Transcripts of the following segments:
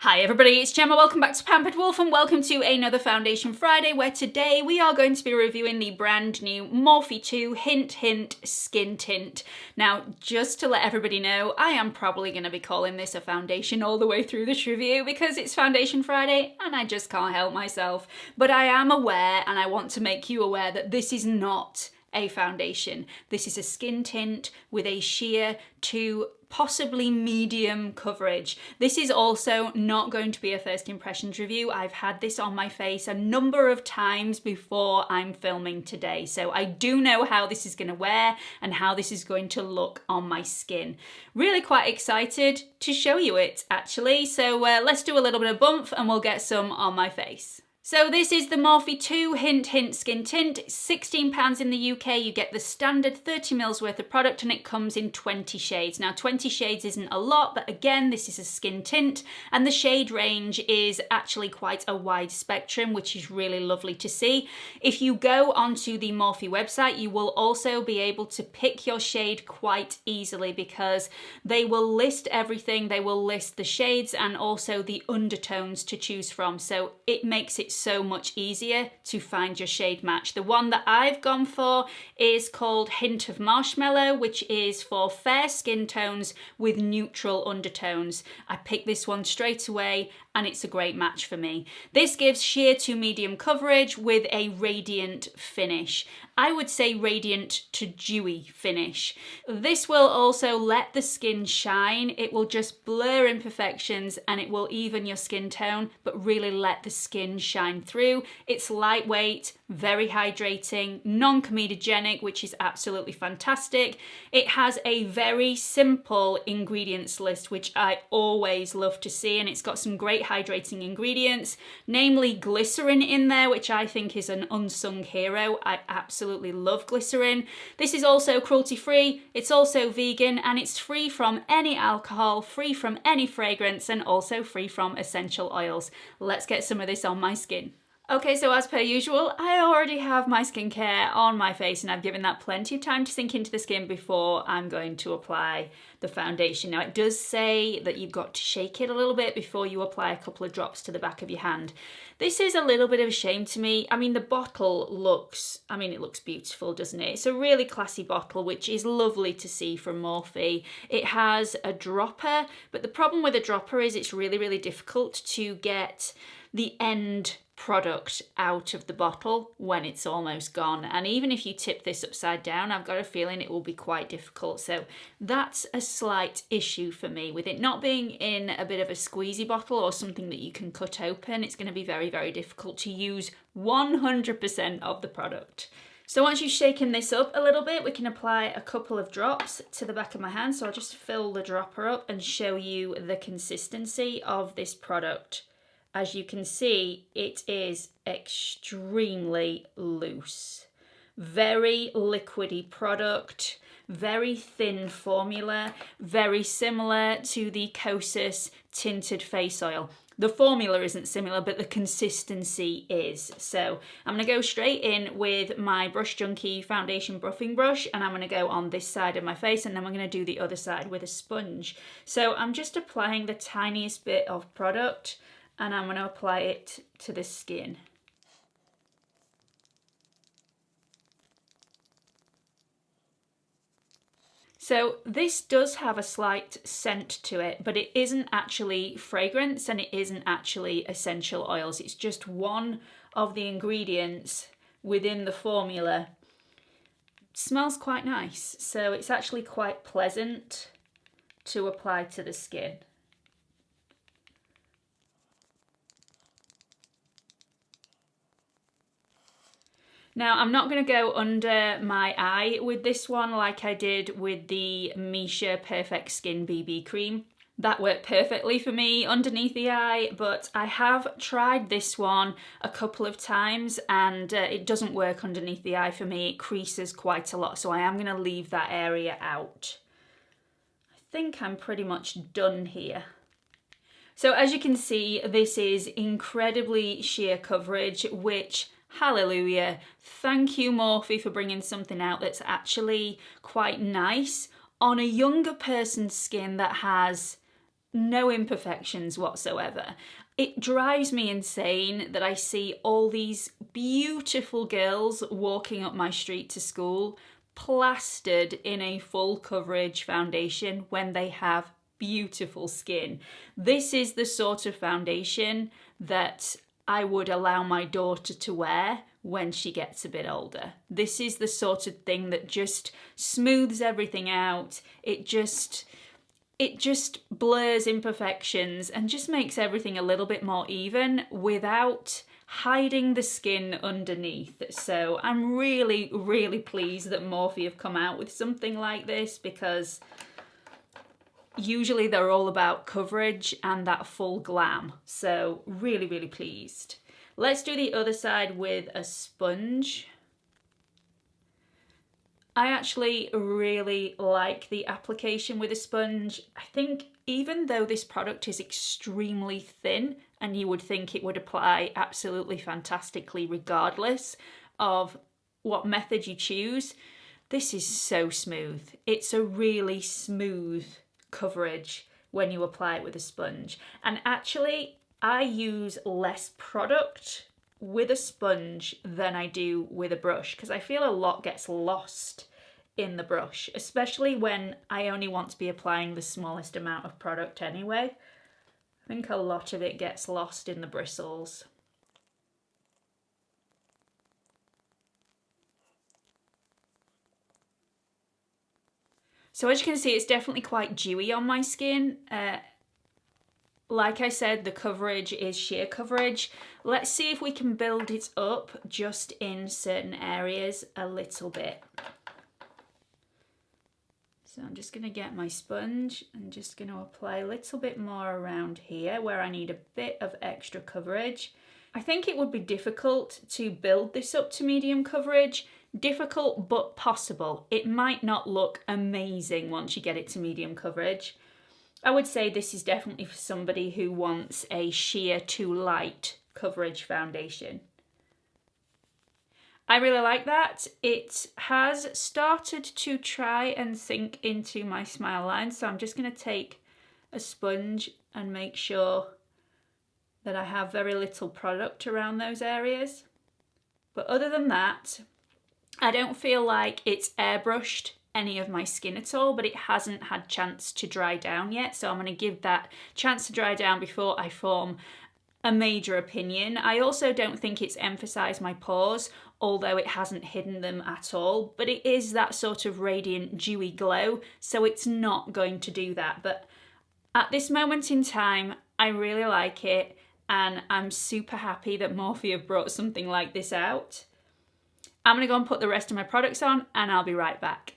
Hi everybody, it's Gemma. Welcome back to Pampered Wolf and welcome to another Foundation Friday, where today we are going to be reviewing the brand new Morphe 2 Hint Hint Skin Tint. Now, just to let everybody know, I am probably going to be calling this a foundation all the way through this review because it's Foundation Friday and I just can't help myself. But I am aware, and I want to make you aware, that this is not a foundation. This is a skin tint with a sheer to possibly medium coverage. This is also not going to be a first impressions review. I've had this on my face a number of times before I'm filming today, so I do know how this is going to wear and how this is going to look on my skin. Really quite excited to show you it actually, so let's do a little bit of bump and we'll get some on my face. So this is the Morphe 2 Hint Hint Skin Tint. It's £16 in the UK. You get the standard 30ml worth of product and it comes in 20 shades. Now 20 shades isn't a lot, but again, this is a skin tint and the shade range is actually quite a wide spectrum, which is really lovely to see. If you go onto the Morphe website, you will also be able to pick your shade quite easily because they will list everything. They will list the shades and also the undertones to choose from. So it makes it so much easier to find your shade match. The one that I've gone for is called Hint of Marshmallow, which is for fair skin tones with neutral undertones. I picked this one straight away and it's a great match for me. This gives sheer to medium coverage with a radiant finish. I would say radiant to dewy finish. This will also let the skin shine. It will just blur imperfections and it will even your skin tone, but really let the skin shine through. It's lightweight, very hydrating, non-comedogenic, which is absolutely fantastic. It has a very simple ingredients list, which I always love to see, and it's got some great hydrating ingredients, namely glycerin in there, which I think is an unsung hero. I absolutely love glycerin. This is also cruelty-free, it's also vegan, and it's free from any alcohol, free from any fragrance, and also free from essential oils. Let's get some of this on my skin. Okay, so as per usual, I already have my skincare on my face and I've given that plenty of time to sink into the skin before I'm going to apply the foundation. Now it does say that you've got to shake it a little bit before you apply a couple of drops to the back of your hand. This is a little bit of a shame to me. I mean, the bottle looks, it looks beautiful, doesn't it? It's a really classy bottle, which is lovely to see from Morphe. It has a dropper, but the problem with a dropper is it's really, really difficult to get the end product out of the bottle when it's almost gone, and even if you tip this upside down, I've got a feeling it will be quite difficult. So that's a slight issue for me with it not being in a bit of a squeezy bottle or something that you can cut open. It's going to be very, very difficult to use 100% of the product. So once you've shaken this up a little bit, we can apply a couple of drops to the back of my hand. So I'll just fill the dropper up and show you the consistency of this product. As you can see, it is extremely loose. Very liquidy product, very thin formula, very similar to the Kosas tinted face oil. The formula isn't similar, but the consistency is. So I'm going to go straight in with my Brush Junkie foundation buffing brush, and I'm going to go on this side of my face, and then I'm going to do the other side with a sponge. So I'm just applying the tiniest bit of product, and I'm going to apply it to the skin. So this does have a slight scent to it, but it isn't actually fragrance and it isn't actually essential oils. It's just one of the ingredients within the formula. It smells quite nice, so it's actually quite pleasant to apply to the skin. Now, I'm not going to go under my eye with this one like I did with the MERCIER Perfect Skin BB Cream. That worked perfectly for me underneath the eye, but I have tried this one a couple of times and it doesn't work underneath the eye for me. It creases quite a lot, so I am going to leave that area out. I think I'm pretty much done here. So as you can see, this is incredibly sheer coverage, which, hallelujah, thank you Morphe for bringing something out that's actually quite nice on a younger person's skin that has no imperfections whatsoever. It drives me insane that I see all these beautiful girls walking up my street to school plastered in a full coverage foundation when they have beautiful skin. This is the sort of foundation that I would allow my daughter to wear when she gets a bit older. This is the sort of thing that just smooths everything out. It just blurs imperfections and just makes everything a little bit more even without hiding the skin underneath. So I'm really, really pleased that Morphe have come out with something like this, because usually they're all about coverage and that full glam. So really, really pleased. Let's do the other side with a sponge. I actually really like the application with a sponge. I think even though this product is extremely thin and you would think it would apply absolutely fantastically regardless of what method you choose, this is so smooth. It's a really smooth coverage when you apply it with a sponge. And actually, I use less product with a sponge than I do with a brush, because I feel a lot gets lost in the brush, especially when I only want to be applying the smallest amount of product anyway. I think a lot of it gets lost in the bristles. So as you can see, it's definitely quite dewy on my skin. Like I said, the coverage is sheer coverage. Let's see if we can build it up just in certain areas a little bit. So I'm just going to get my sponge and just going to apply a little bit more around here where I need a bit of extra coverage. I think it would be difficult to build this up to medium coverage. Difficult but possible. It might not look amazing once you get it to medium coverage. I would say this is definitely for somebody who wants a sheer to light coverage foundation. I really like that. It has started to try and sink into my smile line, so I'm just going to take a sponge and make sure that I have very little product around those areas. But other than that, I don't feel like it's airbrushed any of my skin at all, but it hasn't had chance to dry down yet, so I'm going to give that chance to dry down before I form a major opinion. I also don't think it's emphasised my pores, although it hasn't hidden them at all, but it is that sort of radiant dewy glow, so it's not going to do that. But at this moment in time, I really like it, and I'm super happy that Morphe have brought something like this out. I'm gonna go and put the rest of my products on and I'll be right back.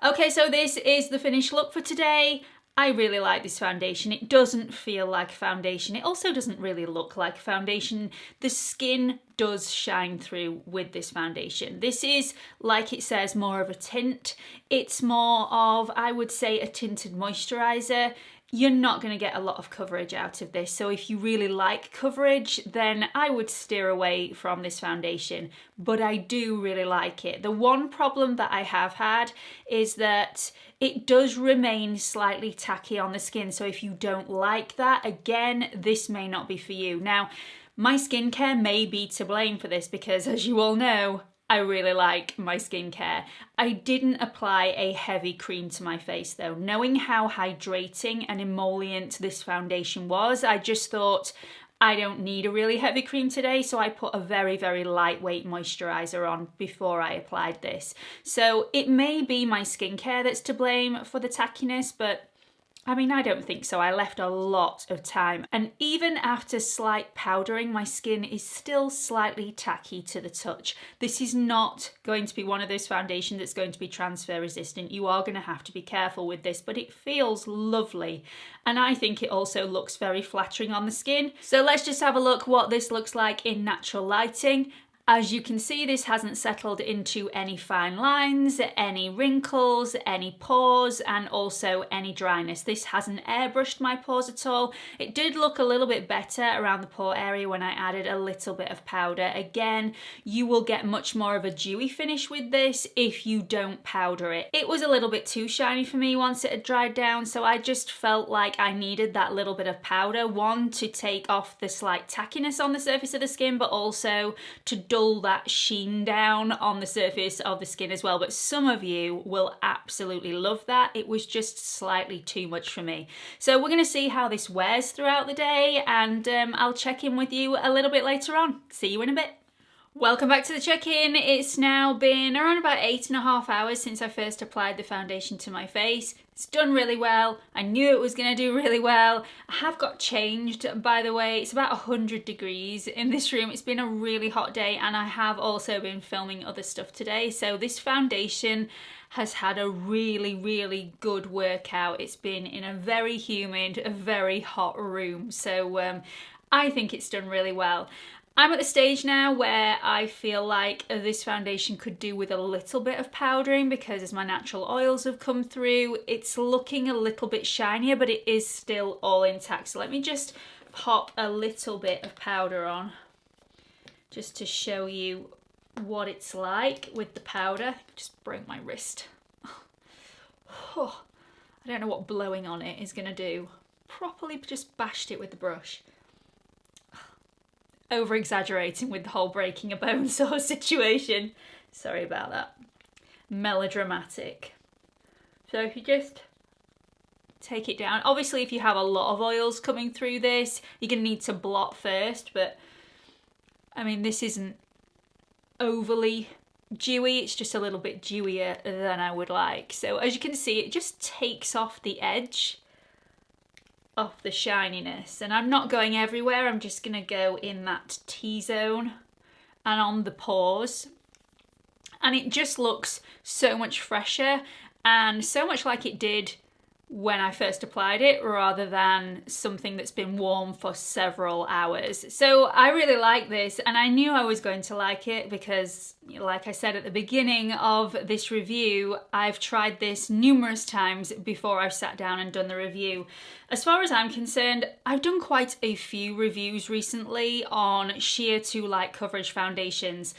Okay, so this is the finished look for today. I really like this foundation. It doesn't feel like foundation. It also doesn't really look like foundation. The skin does shine through with this foundation. This is, like it says, more of a tint. It's more of, I would say, a tinted moisturiser. You're not going to get a lot of coverage out of this. So if you really like coverage, then I would steer away from this foundation. But I do really like it. The one problem that I have had is that it does remain slightly tacky on the skin. So if you don't like that, again, this may not be for you. Now, my skincare may be to blame for this because, as you all know, I really like my skincare. I didn't apply a heavy cream to my face though. Knowing how hydrating and emollient this foundation was, I just thought I don't need a really heavy cream today, so I put a very, very lightweight moisturiser on before I applied this. So it may be my skincare that's to blame for the tackiness, but I mean, I don't think so. I left a lot of time, and even after slight powdering, my skin is still slightly tacky to the touch. This is not going to be one of those foundations that's going to be transfer resistant. You are going to have to be careful with this, but it feels lovely, and I think it also looks very flattering on the skin. So let's just have a look what this looks like in natural lighting. As you can see, this hasn't settled into any fine lines, any wrinkles, any pores, and also any dryness. This hasn't airbrushed my pores at all. It did look a little bit better around the pore area when I added a little bit of powder. Again, you will get much more of a dewy finish with this if you don't powder it. It was a little bit too shiny for me once it had dried down, so I just felt like I needed that little bit of powder. One, to take off the slight tackiness on the surface of the skin, but also to dull that sheen down on the surface of the skin as well. But some of you will absolutely love that. It was just slightly too much for me. So we're going to see how this wears throughout the day, and I'll check in with you a little bit later on. See you in a bit. Welcome back to the check-in. It's now been around about 8.5 hours since I first applied the foundation to my face. It's done really well. I knew it was going to do really well. I have got changed, by the way. It's about 100 degrees in this room. It's been a really hot day, and I have also been filming other stuff today. So this foundation has had a really, really good workout. It's been in a very humid, a very hot room. So I think it's done really well. I'm at the stage now where I feel like this foundation could do with a little bit of powdering, because as my natural oils have come through, it's looking a little bit shinier, but it is still all intact. So let me just pop a little bit of powder on just to show you what it's like with the powder. Just break my wrist. Oh, I don't know what blowing on it is going to do. Properly just bashed it with the brush. Over exaggerating with the whole breaking a bone sort of situation. Sorry about that. Melodramatic. So if you just take it down. Obviously, if you have a lot of oils coming through this, you're going to need to blot first. But I mean, this isn't overly dewy. It's just a little bit dewier than I would like. So as you can see, it just takes off the edge off the shininess, and I'm not going everywhere. I'm just going to go in that T-zone and on the pores, and it just looks so much fresher and so much like it did when I first applied it, rather than something that's been warm for several hours. So I really like this, and I knew I was going to like it because, like I said at the beginning of this review, I've tried this numerous times before I've sat down and done the review. As far as I'm concerned, I've done quite a few reviews recently on sheer to light coverage foundations.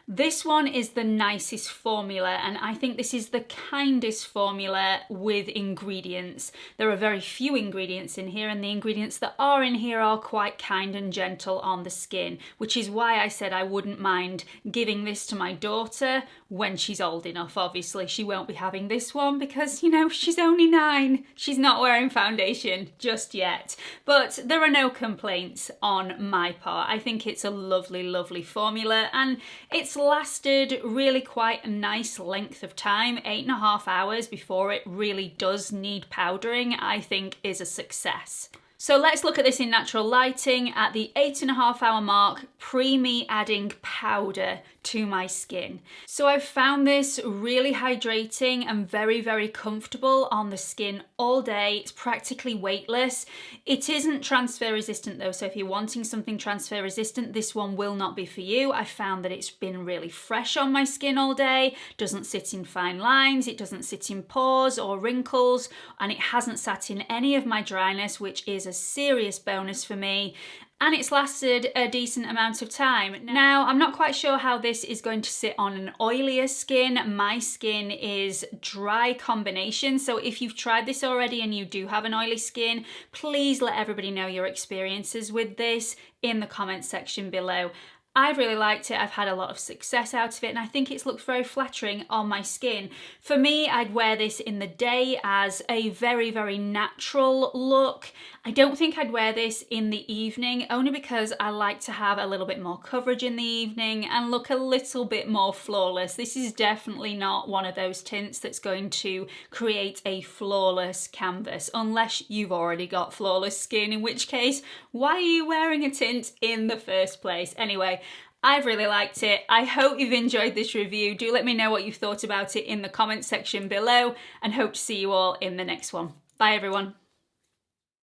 This one is the nicest formula, and I think this is the kindest formula with ingredients. There are very few ingredients in here, and the ingredients that are in here are quite kind and gentle on the skin, which is why I said I wouldn't mind giving this to my daughter when she's old enough. Obviously, she won't be having this one because, you know, she's only 9. She's not wearing foundation just yet. But there are no complaints on my part. I think it's a lovely, lovely formula, and it's lasted really quite a nice length of time. 8.5 hours before it really does need powdering, I think is a success. So let's look at this in natural lighting at the 8.5 hour mark, pre me adding powder to my skin. So I've found this really hydrating and very, very comfortable on the skin all day. It's practically weightless. It isn't transfer resistant though, so if you're wanting something transfer resistant, this one will not be for you. I found that it's been really fresh on my skin all day, doesn't sit in fine lines, it doesn't sit in pores or wrinkles, and it hasn't sat in any of my dryness, which is a serious bonus for me. And it's lasted a decent amount of time. Now, I'm not quite sure how this is going to sit on an oilier skin. My skin is dry combination, so if you've tried this already and you do have an oily skin, please let everybody know your experiences with this in the comments section below. I've really liked it. I've had a lot of success out of it, and I think it's looked very flattering on my skin. For me, I'd wear this in the day as a very, very natural look. I don't think I'd wear this in the evening, only because I like to have a little bit more coverage in the evening and look a little bit more flawless. This is definitely not one of those tints that's going to create a flawless canvas, unless you've already got flawless skin, in which case, why are you wearing a tint in the first place? Anyway, I've really liked it. I hope you've enjoyed this review. Do let me know what you thought about it in the comments section below, and hope to see you all in the next one. Bye everyone.